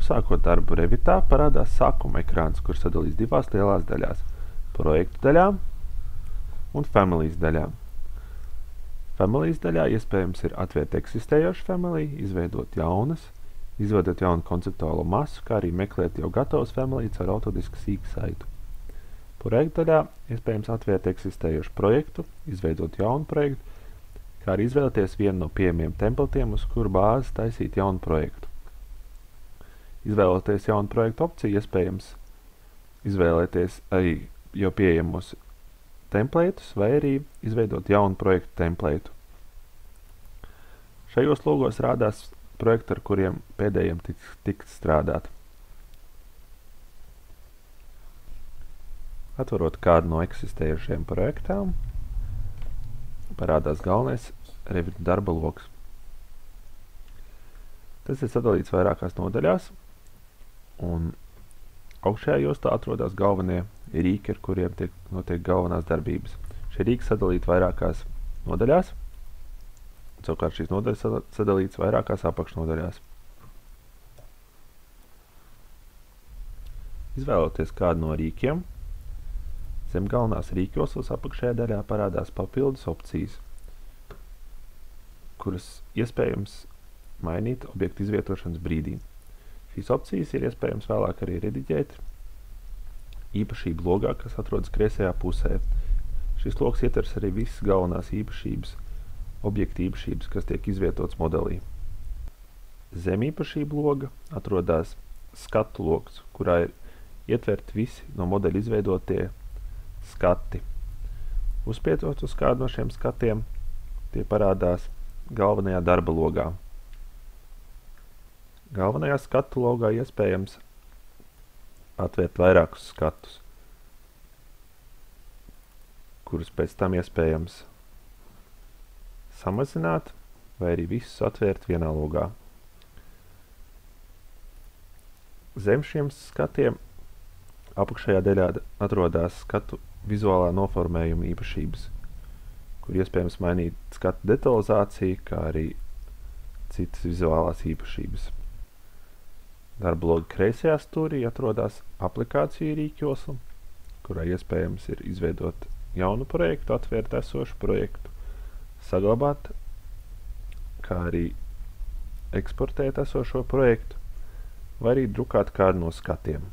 Sākot darbu Revitā, parādās sākuma ekrāns, kur sadalīs divās lielās daļās – projektu daļām un families daļām. Families daļā iespējams ir atvērt eksistējošu family, izveidot jaunu konceptuālo masu, kā arī meklēt jau gatavus family caur autodisku sīku saitu. Projektu daļā iespējams atvērt eksistējošu projektu, izveidot jaunu projektu, kā arī izvēlēties vienu no pieejamiem templatiem, uz kuru bāzes taisīt jaunu projektu. Izvēloties jaunu projektu opciju, iespējams izvēlēties arī jau pieejamos templētus vai arī izveidot jaunu projektu templētu. Šajos logos rādās projekti, ar kuriem pēdējiem tiks strādāt. Atverot kādu no eksistējušiem projektām, parādās galvenais Revit darba loks. Tas ir sadalīts vairākās nodaļās, un augšējā jostā atrodas galvenie rīki, ar kuriem notiek galvenās darbības. Šie rīki sadalīti vairākās nodaļās, savukārt šīs nodaļas sadalītas vairākās apakšnodaļās. Izvēloties kādu no rīkiem, zem galvenās rīkjoslas apakšējā daļā parādās papildus opcijas, kuras iespējams mainīt objektu izvietošanas brīdī. Šīs opcijas ir iespējams vēlāk arī rediģēt īpašību logā, kas atrodas kreisajā pusē. Šis logs ietvers arī visas galvenās īpašības, objekta īpašības, kas tiek izvietotas modelī. Zem īpašību loga atrodas skatu logs, kurā ir ietverti visi no modeļa izveidotie skati. Uzspietot uz kādu no šiem skatiem, tie parādās galvenajā darba logā. Galvenajā skatu logā iespējams atvērt vairākus skatus, kurus pēc tam iespējams samazināt vai arī visus atvērt vienā logā. Zem šiem skatiem apakšējā daļā atrodas skatu vizuālā noformējuma īpašības, kur iespējams mainīt skatu detalizāciju, kā arī citas vizuālās īpašības. Darba loga kreisajā stūrī atrodas aplikāciju rīkjosla, kurā iespējams ir izveidot jaunu projektu, atvērt esošu projektu, saglabāt, kā arī eksportēt esošo projektu, vai arī drukāt kādu no skatiem.